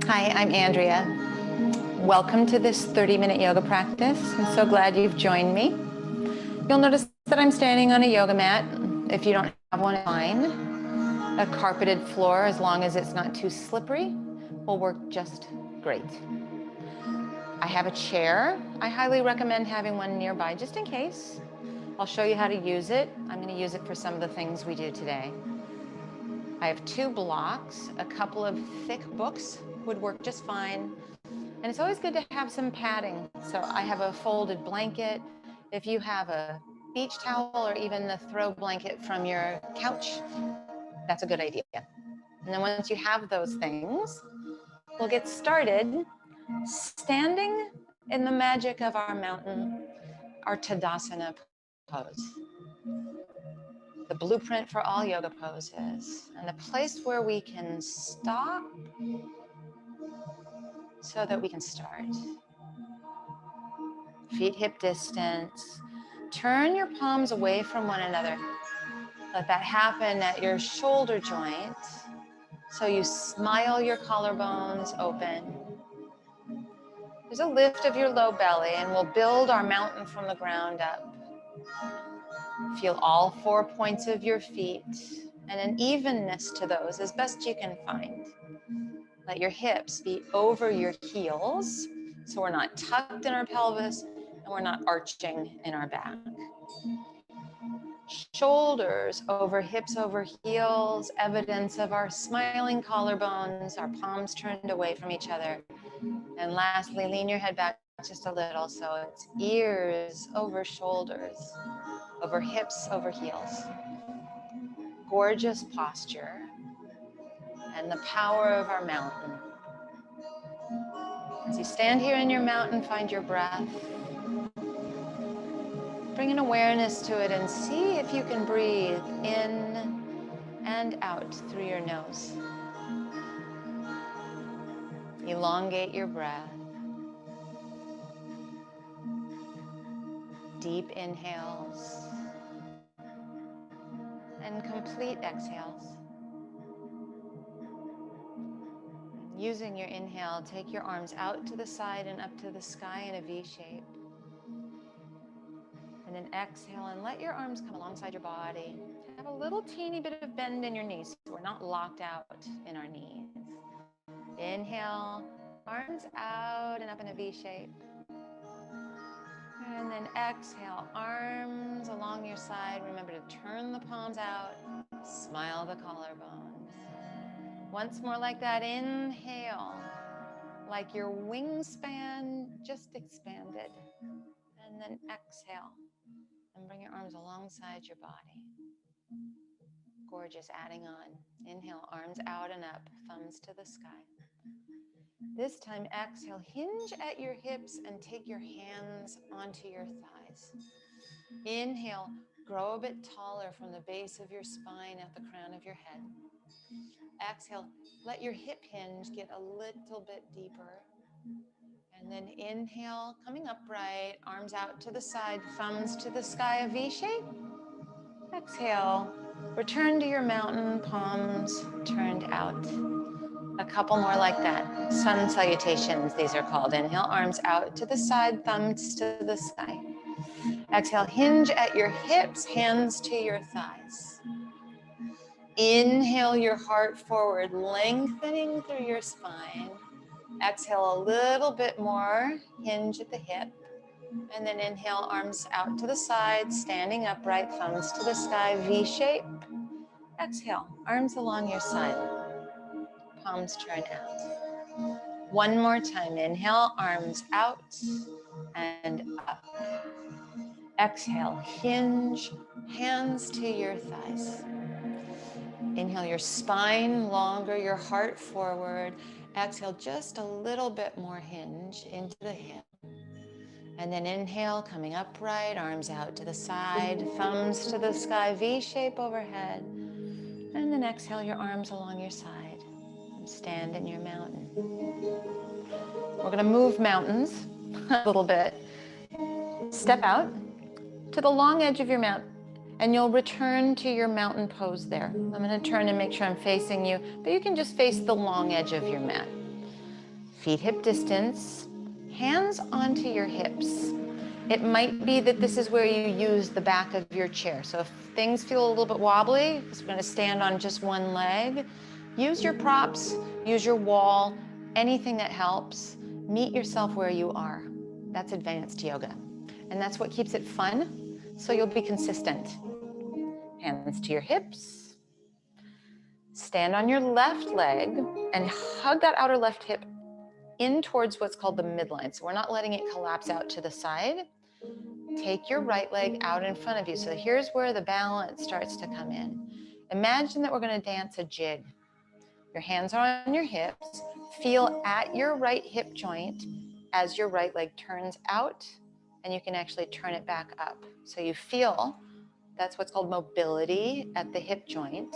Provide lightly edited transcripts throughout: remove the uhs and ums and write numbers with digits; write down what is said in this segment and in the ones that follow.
Hi, I'm Andrea. Welcome to this 30-minute yoga practice. I'm so glad you've joined me. You'll notice that I'm standing on a yoga mat. If you don't have one, fine. A carpeted floor, as long as it's not too slippery, will work just great. I have a chair. I highly recommend having one nearby just in case. I'll show you how to use it. I'm going to use it for some of the things we do today. I have 2 blocks. A couple of thick books would work just fine. And it's always good to have some padding. So I have a folded blanket. If you have a beach towel or even the throw blanket from your couch, that's a good idea. And then once you have those things, we'll get started standing in the magic of our mountain, our Tadasana pose. The blueprint for all yoga poses, and the place where we can stop so that we can start. Feet hip distance. Turn your palms away from one another. Let that happen at your shoulder joint. So you smile your collarbones open. There's a lift of your low belly, and we'll build our mountain from the ground up. Feel all 4 points of your feet and an evenness to those as best you can find. Let your hips be over your heels, so we're not tucked in our pelvis and we're not arching in our back. Shoulders over hips over heels, evidence of our smiling collarbones, our palms turned away from each other. And lastly, lean your head back just a little, so it's ears over shoulders, over hips over heels. Gorgeous posture and the power of our mountain. As you stand here in your mountain, find your breath. Bring an awareness to it and see if you can breathe in and out through your nose. Elongate your breath. Deep inhales and complete exhales. Using your inhale, take your arms out to the side and up to the sky in a V shape. And then exhale and let your arms come alongside your body. Have a little teeny bit of bend in your knees so we're not locked out in our knees. Inhale, arms out and up in a V shape. And then exhale, arms along your side. Remember to turn the palms out, smile the collarbones. Once more like that, inhale, like your wingspan just expanded. And then exhale. And bring your arms alongside your body. Gorgeous, adding on. Inhale, arms out and up, thumbs to the sky. This time, exhale, hinge at your hips and take your hands onto your thighs. Inhale, grow a bit taller from the base of your spine at the crown of your head. Exhale, let your hip hinge get a little bit deeper. And then inhale, coming upright, arms out to the side, thumbs to the sky, a V shape. Exhale, return to your mountain, palms turned out. A couple more like that. Sun salutations, these are called. Inhale, arms out to the side, thumbs to the sky. Exhale, hinge at your hips, hands to your thighs. Inhale your heart forward, lengthening through your spine. Exhale a little bit more, hinge at the hip. And then inhale, arms out to the side, standing upright, thumbs to the sky, V shape. Exhale, arms along your side, palms turn out. One more time, inhale, arms out and up. Exhale, hinge, hands to your thighs. Inhale, your spine longer, your heart forward. Exhale, just a little bit more hinge into the hip. And then inhale, coming upright, arms out to the side, thumbs to the sky, V shape overhead. And then exhale, your arms along your side and stand in your mountain. We're going to move mountains a little bit. Step out to the long edge of your mat, and you'll return to your mountain pose there. I'm going to turn and make sure I'm facing you, but you can just face the long edge of your mat. feet hip distance, hands onto your hips. It might be that this is where you use the back of your chair. So if things feel a little bit wobbly, because we're going to stand on just one leg, use your props, use your wall, anything that helps. Meet yourself where you are. That's advanced yoga. And that's what keeps it fun, so you'll be consistent. Hands to your hips. Stand on your left leg and hug that outer left hip in towards what's called the midline. So we're not letting it collapse out to the side. Take your right leg out in front of you. So here's where the balance starts to come in. Imagine that we're going to dance a jig. Your hands are on your hips. Feel at your right hip joint as your right leg turns out, and you can actually turn it back up. So you feel, that's what's called mobility at the hip joint.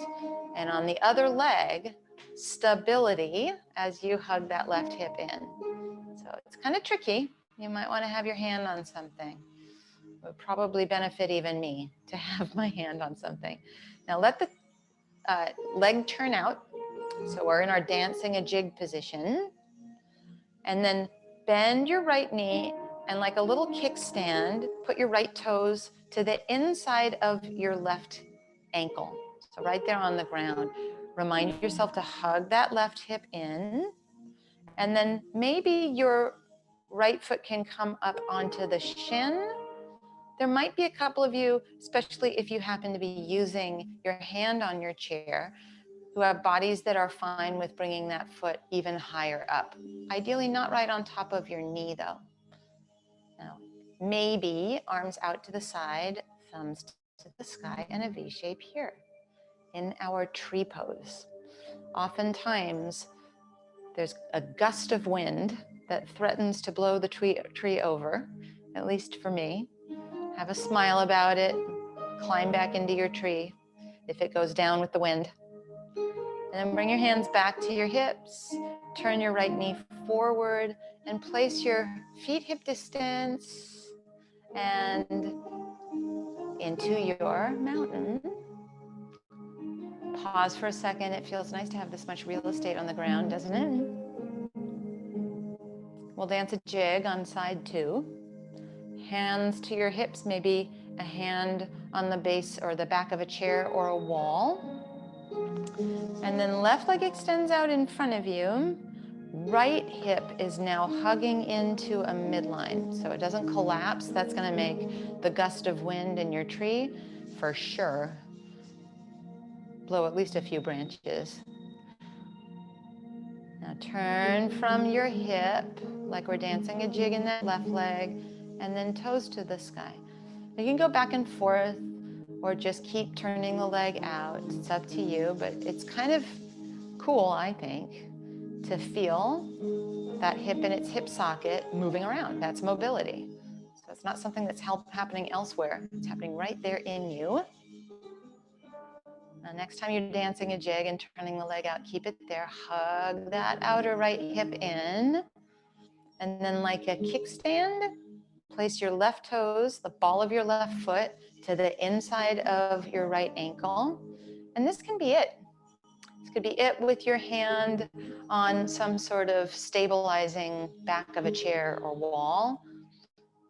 And on the other leg, stability as you hug that left hip in. So it's kind of tricky. You might want to have your hand on something. It would probably benefit even me to have my hand on something. Now let the leg turn out. So we're in our dancing a jig position. And then bend your right knee and like a little kickstand, put your right toes to the inside of your left ankle. So right there on the ground. Remind yourself to hug that left hip in. And then maybe your right foot can come up onto the shin. There might be a couple of you, especially if you happen to be using your hand on your chair, who have bodies that are fine with bringing that foot even higher up. Ideally not right on top of your knee though. Now, maybe arms out to the side, thumbs to the sky, and a V shape here in our tree pose. Oftentimes, there's a gust of wind that threatens to blow the tree over, at least for me. Have a smile about it, climb back into your tree if it goes down with the wind. And then bring your hands back to your hips, turn your right knee forward, and place your feet hip distance and into your mountain. Pause for a second. It feels nice to have this much real estate on the ground, doesn't it? We'll dance a jig on side 2. Hands to your hips, maybe a hand on the base or the back of a chair or a wall. And then left leg extends out in front of you. Right hip is now hugging into a midline. So it doesn't collapse. That's going to make the gust of wind in your tree for sure blow at least a few branches. Now turn from your hip like we're dancing a jig in that left leg, and then toes to the sky. You can go back and forth or just keep turning the leg out. It's up to you, but it's kind of cool, I think, to feel that hip in its hip socket moving around. That's mobility. So it's not something that's happening elsewhere. It's happening right there in you. Now, next time you're dancing a jig and turning the leg out, keep it there. Hug that outer right hip in. And then like a kickstand, place your left toes, the ball of your left foot, to the inside of your right ankle. And this can be it. This could be it with your hand on some sort of stabilizing back of a chair or wall.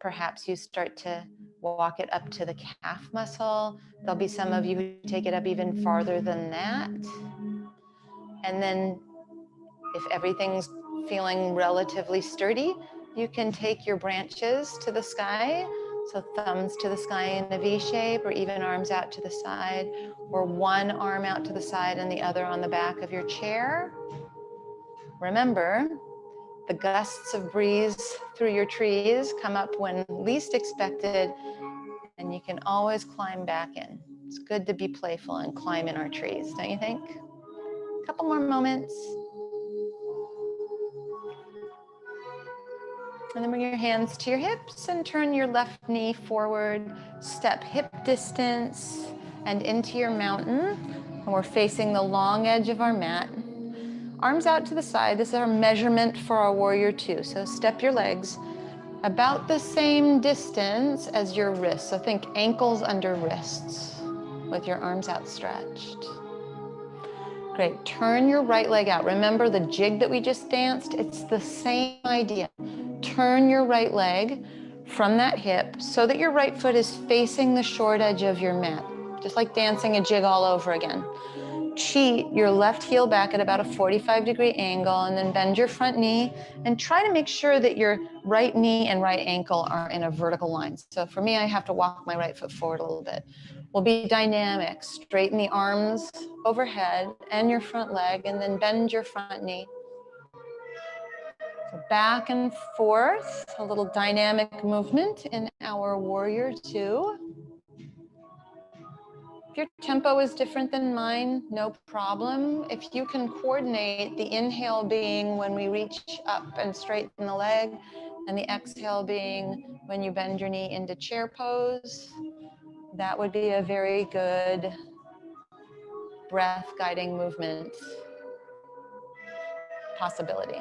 Perhaps you start to walk it up to the calf muscle. There'll be some of you who take it up even farther than that. And then if everything's feeling relatively sturdy, you can take your branches to the sky. So thumbs to the sky in a V shape, or even arms out to the side, or one arm out to the side and the other on the back of your chair. Remember, the gusts of breeze through your trees come up when least expected, and you can always climb back in. It's good to be playful and climb in our trees, don't you think? A couple more moments. And then bring your hands to your hips and turn your left knee forward, step hip distance and into your mountain. And we're facing the long edge of our mat. Arms out to the side. This is our measurement for our warrior 2. So step your legs about the same distance as your wrists. So think ankles under wrists with your arms outstretched. Great. Turn your right leg out. Remember the jig that we just danced? It's the same idea. Turn your right leg from that hip so that your right foot is facing the short edge of your mat, just like dancing a jig all over again. Cheat your left heel back at about a 45-degree angle, and then bend your front knee and try to make sure that your right knee and right ankle are in a vertical line. So for me, I have to walk my right foot forward a little bit. We'll be dynamic. Straighten the arms overhead and your front leg, and then bend your front knee. So back and forth, a little dynamic movement in our warrior two. If your tempo is different than mine, no problem. If you can coordinate the inhale being when we reach up and straighten the leg, and the exhale being when you bend your knee into chair pose, that would be a very good breath guiding movement possibility.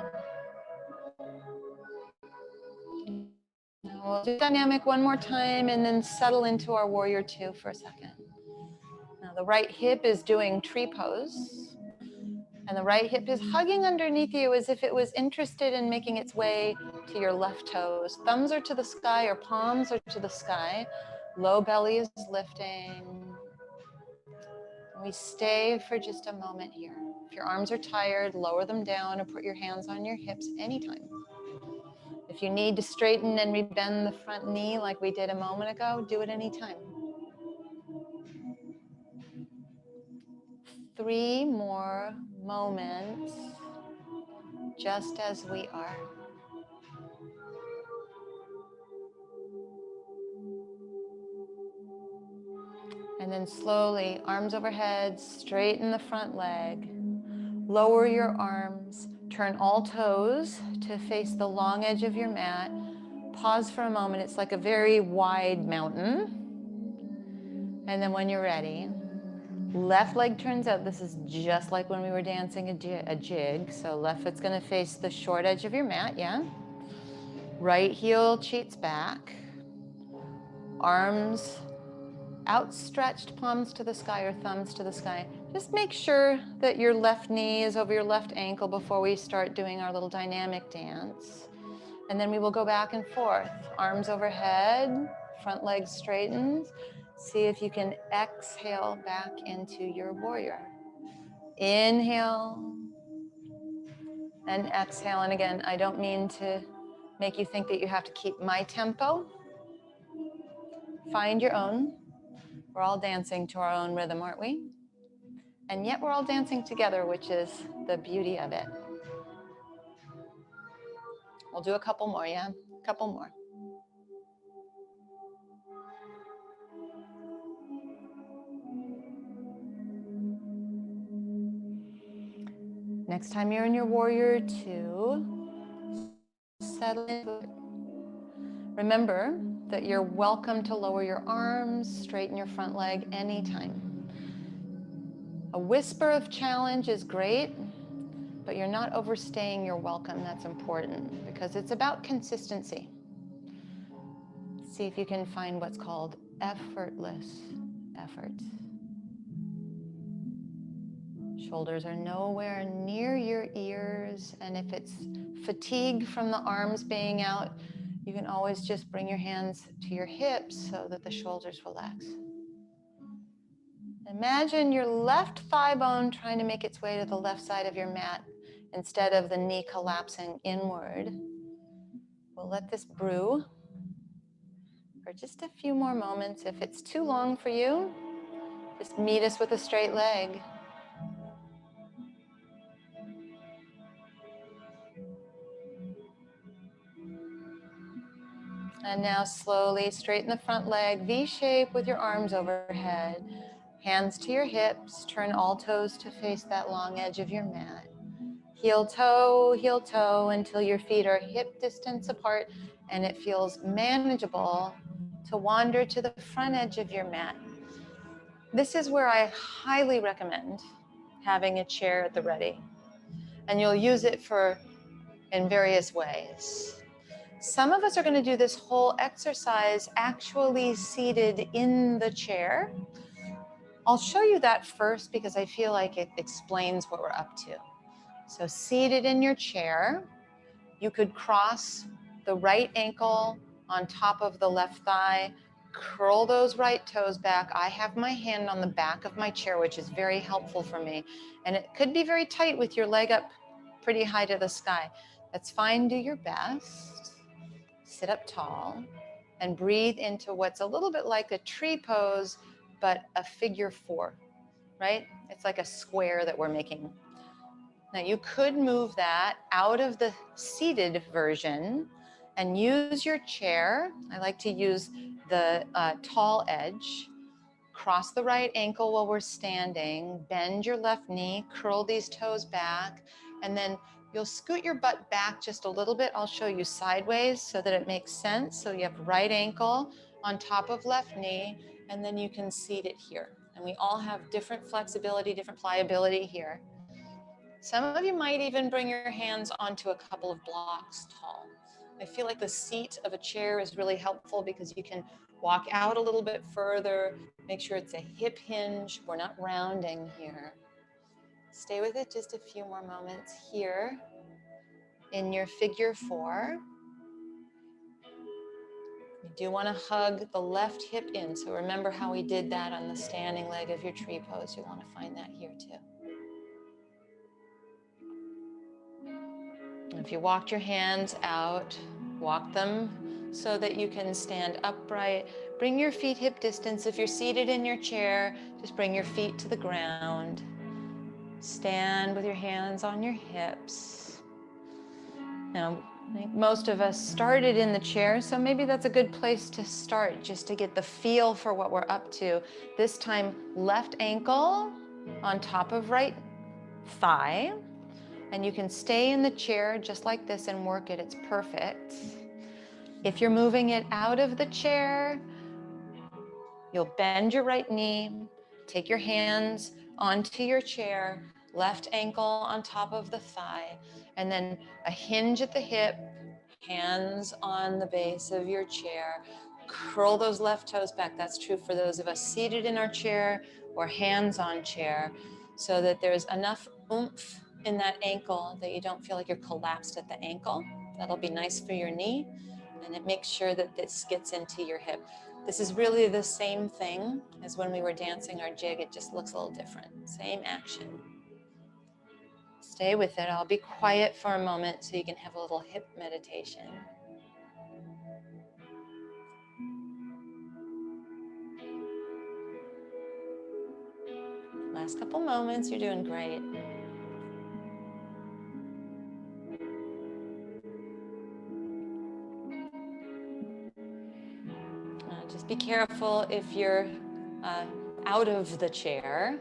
We'll do dynamic one more time and then settle into our warrior two for a second. Now the right hip is doing tree pose, and the right hip is hugging underneath you as if it was interested in making its way to your left toes. Thumbs are to the sky or palms are to the sky. Low belly is lifting. We stay for just a moment here. If your arms are tired, lower them down or put your hands on your hips anytime. If you need to straighten and rebend the front knee like we did a moment ago, do it anytime. 3 more moments, just as we are. And then slowly, arms overhead, straighten the front leg. Lower your arms, turn all toes to face the long edge of your mat. Pause for a moment. It's like a very wide mountain. And then when you're ready, left leg turns out. This is just like when we were dancing a jig. So left foot's going to face the short edge of your mat, yeah? Right heel cheats back. Arms outstretched, palms to the sky or thumbs to the sky. Just make sure that your left knee is over your left ankle before we start doing our little dynamic dance. And then we will go back and forth. Arms overhead, front leg straightens. See if you can exhale back into your warrior. Inhale and exhale. And again, I don't mean to make you think that you have to keep my tempo. Find your own. We're all dancing to our own rhythm, aren't we? And yet we're all dancing together, which is the beauty of it. We'll do a couple more, yeah? A couple more. Next time you're in your warrior two, settle into it. Remember that you're welcome to lower your arms, straighten your front leg anytime. A whisper of challenge is great, but you're not overstaying your welcome. That's important because it's about consistency. See if you can find what's called effortless effort. Shoulders are nowhere near your ears, and if it's fatigue from the arms being out, you can always just bring your hands to your hips so that the shoulders relax. Imagine your left thigh bone trying to make its way to the left side of your mat instead of the knee collapsing inward. We'll let this brew for just a few more moments. If it's too long for you, just meet us with a straight leg. And now slowly straighten the front leg, V-shape with your arms overhead. Hands to your hips, turn all toes to face that long edge of your mat. Heel toe until your feet are hip distance apart and it feels manageable to wander to the front edge of your mat. This is where I highly recommend having a chair at the ready. And you'll use it in various ways. Some of us are going to do this whole exercise actually seated in the chair I'll show you that first because I feel like it explains what we're up to. So seated in your chair, you could cross the right ankle on top of the left thigh, curl those right toes back. I have my hand on the back of my chair, which is very helpful for me. And it could be very tight with your leg up pretty high to the sky. That's fine, do your best. Sit up tall and breathe into what's a little bit like a tree pose, but a figure 4, right? It's like a square that we're making. Now you could move that out of the seated version and use your chair. I like to use the tall edge. Cross the right ankle while we're standing, bend your left knee, curl these toes back, and then you'll scoot your butt back just a little bit. I'll show you sideways so that it makes sense. So you have right ankle on top of left knee, and then you can seat it here. And we all have different flexibility, different pliability here. Some of you might even bring your hands onto a couple of blocks tall. I feel like the seat of a chair is really helpful because you can walk out a little bit further, make sure it's a hip hinge. We're not rounding here. Stay with it just a few more moments here in your figure 4. You do want to hug the left hip in. So remember how we did that on the standing leg of your tree pose. You want to find that here too. If you walked your hands out, walk them so that you can stand upright. Bring your feet hip distance. If you're seated in your chair, just bring your feet to the ground. Stand with your hands on your hips. Now, I think most of us started in the chair, so maybe that's a good place to start just to get the feel for what we're up to. This time, left ankle on top of right thigh. And you can stay in the chair just like this and work it. It's perfect. If you're moving it out of the chair, you'll bend your right knee, take your hands onto your chair, left ankle on top of the thigh, and then a hinge at the hip, hands on the base of your chair. Curl those left toes back. That's true for those of us seated in our chair or hands on chair, so that there's enough oomph in that ankle that you don't feel like you're collapsed at the ankle. That'll be nice for your knee, and it makes sure that this gets into your hip. This is really the same thing as when we were dancing our jig. It just looks a little different. Same action. Stay with it. I'll be quiet for a moment so you can have a little hip meditation. Last couple moments, you're doing great. Just be careful if you're out of the chair.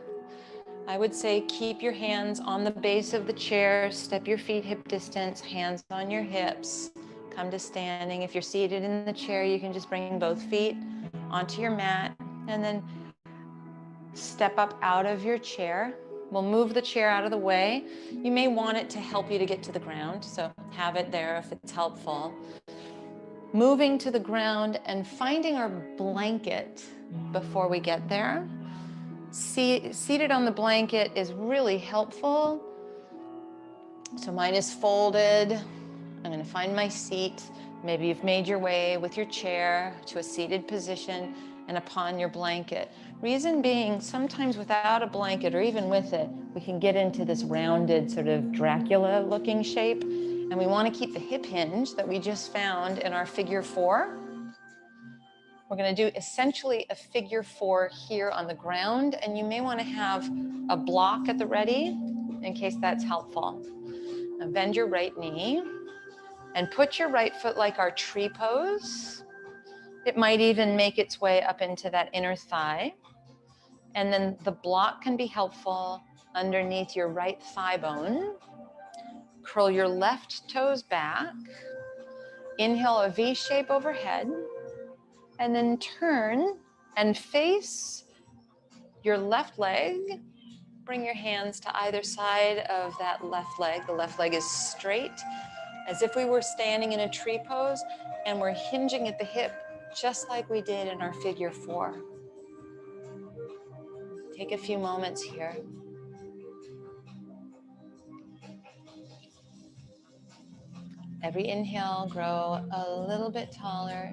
I would say keep your hands on the base of the chair, step your feet hip distance, hands on your hips, come to standing. If you're seated in the chair, you can just bring both feet onto your mat and then step up out of your chair. We'll move the chair out of the way. You may want it to help you to get to the ground, so have it there if it's helpful. Moving to the ground and finding our blanket before we get there. Seated on the blanket is really helpful. So mine is folded. I'm going to find my seat. Maybe you've made your way with your chair to a seated position and upon your blanket. Reason being, sometimes without a blanket or even with it, we can get into this rounded sort of Dracula-looking shape. And we want to keep the hip hinge that we just found in our figure 4. We're going to do essentially a figure 4 here on the ground, and you may want to have a block at the ready in case that's helpful. Now bend your right knee and put your right foot like our tree pose. It might even make its way up into that inner thigh. And then the block can be helpful underneath your right thigh bone. Curl your left toes back. Inhale a V shape overhead. And then turn and face your left leg. Bring your hands to either side of that left leg. The left leg is straight, as if we were standing in a tree pose, and we're hinging at the hip, just like we did in our figure 4. Take a few moments here. Every inhale, grow a little bit taller.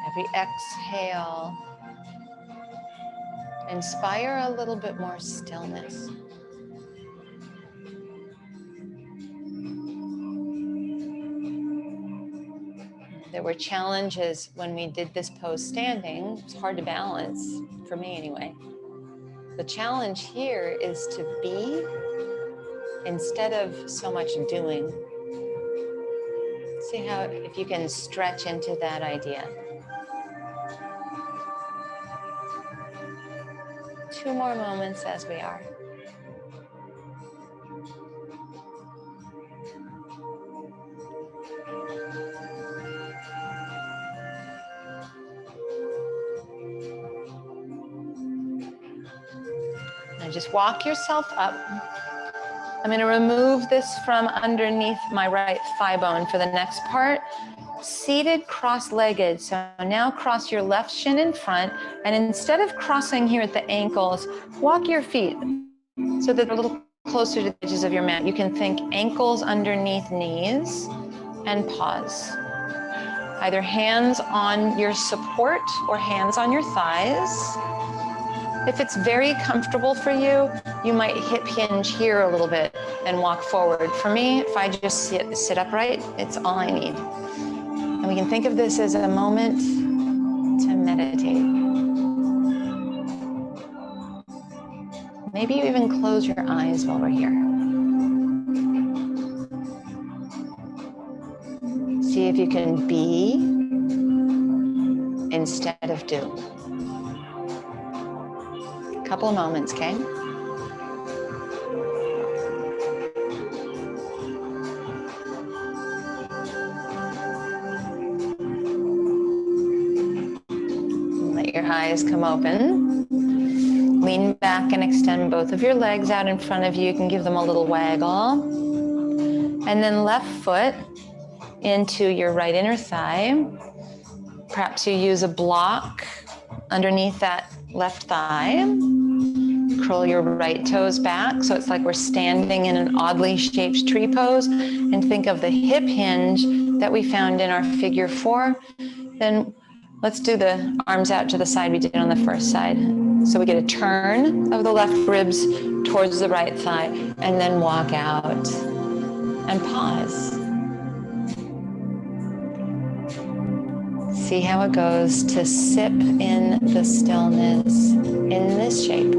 Every exhale, inspire a little bit more stillness. There were challenges when we did this pose standing. It's hard to balance, for me anyway. The challenge here is to be instead of so much doing. See how, if you can stretch into that idea. 2 more moments as we are. Now just walk yourself up. I'm going to remove this from underneath my right thigh bone for the next part. Seated cross-legged. So now cross your left shin in front, and instead of crossing here at the ankles, walk your feet so that they're a little closer to the edges of your mat. You can think ankles underneath knees and pause. Either hands on your support or hands on your thighs. If it's very comfortable for you, you might hip hinge here a little bit and walk forward. For me, if I just sit upright, it's all I need. And we can think of this as a moment to meditate. Maybe you even close your eyes while we're here. See if you can be instead of do. Couple of moments, okay? Let your eyes come open. Lean back and extend both of your legs out in front of you. You can give them a little waggle. And then left foot into your right inner thigh. Perhaps you use a block underneath that left thigh. Curl your right toes back, so it's like we're standing in an oddly shaped tree pose, and think of the hip hinge that we found in our figure 4. Then let's do the arms out to the side we did on the first side. So we get a turn of the left ribs towards the right thigh, and then walk out and pause. See how it goes to sip in the stillness in this shape.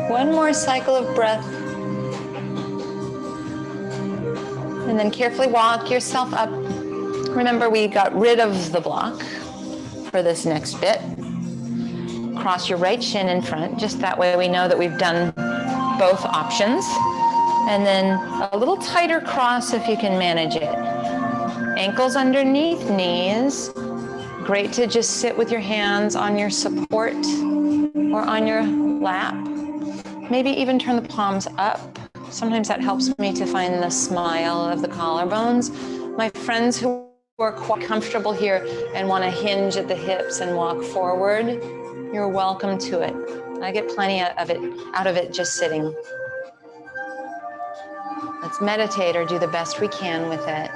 One more cycle of breath. And then carefully walk yourself up. Remember, we got rid of the block for this next bit. Cross your right shin in front. Just that way we know that we've done both options. And then a little tighter cross if you can manage it. Ankles underneath knees. Great to just sit with your hands on your support or on your lap. Maybe even turn the palms up. Sometimes that helps me to find the smile of the collarbones. My friends who are quite comfortable here and want to hinge at the hips and walk forward, you're welcome to it. I get plenty out of it just sitting. Let's meditate or do the best we can with it.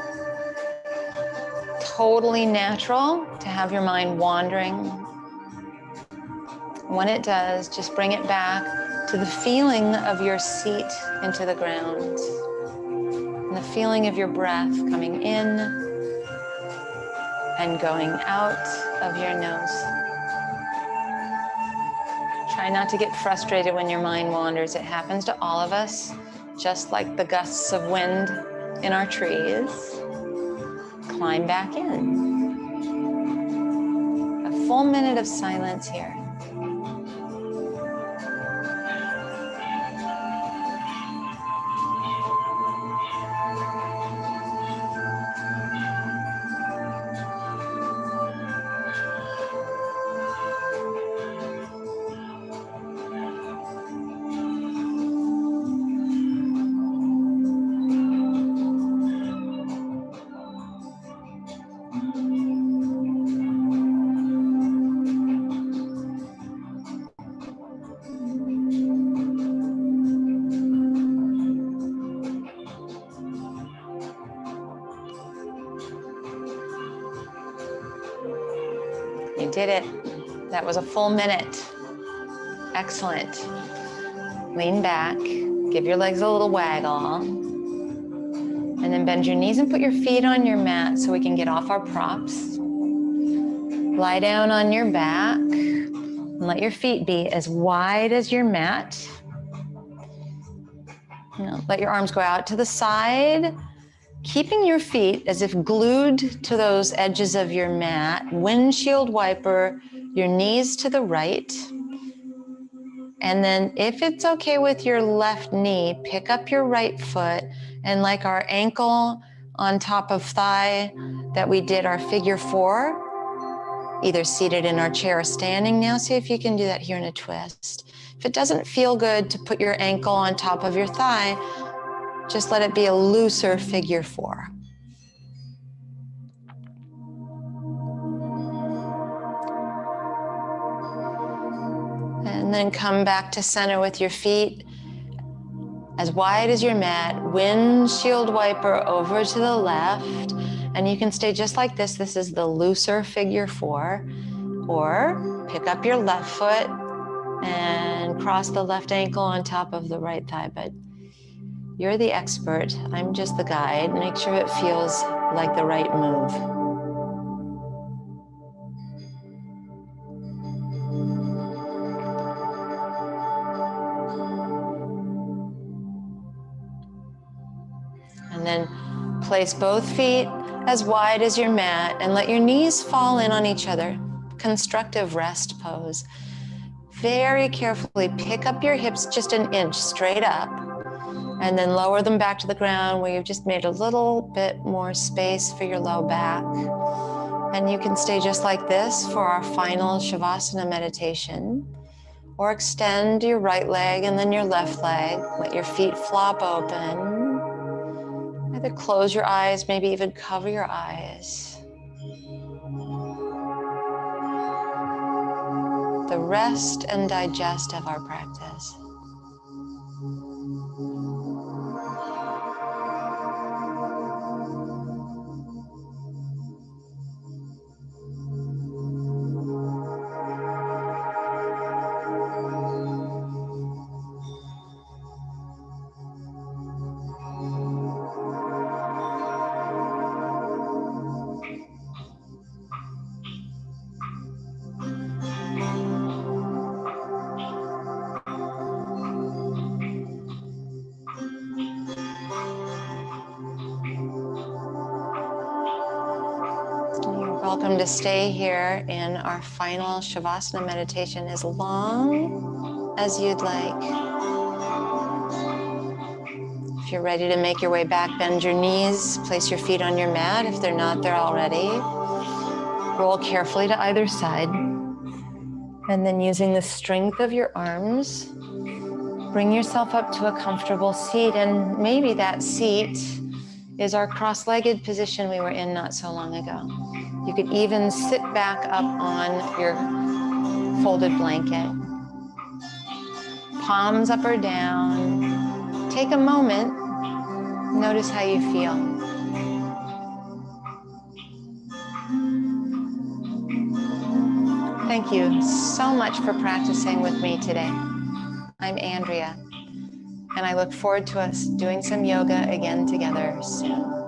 Totally natural to have your mind wandering. When it does, just bring it back to the feeling of your seat into the ground and the feeling of your breath coming in and going out of your nose. Try not to get frustrated when your mind wanders. It happens to all of us, just like the gusts of wind in our trees. climb back in. A full minute of silence here. You did it. That was a full minute. Excellent. Lean back, give your legs a little waggle, and then bend your knees and put your feet on your mat so we can get off our props. Lie down on your back and let your feet be as wide as your mat. Let your arms go out to the side, keeping your feet as if glued to those edges of your mat. Windshield wiper your knees to the right. And then if it's okay with your left knee, pick up your right foot and like our ankle on top of thigh that we did our figure 4, either seated in our chair or standing now. See if you can do that here in a twist. If it doesn't feel good to put your ankle on top of your thigh, just let it be a looser figure 4. And then come back to center with your feet as wide as your mat, windshield wiper over to the left, and you can stay just like this. This is the looser figure 4, or pick up your left foot and cross the left ankle on top of the right thigh, but you're the expert. I'm just the guide. Make sure it feels like the right move. And then place both feet as wide as your mat and let your knees fall in on each other. Constructive rest pose. Very carefully pick up your hips just an inch straight up and then lower them back to the ground where you've just made a little bit more space for your low back. And you can stay just like this for our final Shavasana meditation, or extend your right leg and then your left leg. Let your feet flop open. Either close your eyes, maybe even cover your eyes. The rest and digest of our practice. Welcome to stay here in our final Shavasana meditation as long as you'd like. If you're ready to make your way back, bend your knees, place your feet on your mat. If they're not there already, roll carefully to either side. And then using the strength of your arms, bring yourself up to a comfortable seat. And maybe that seat is our cross-legged position we were in not so long ago. You could even sit back up on your folded blanket. Palms up or down. Take a moment. Notice how you feel. Thank you so much for practicing with me today. I'm Andrea, and I look forward to us doing some yoga again together soon.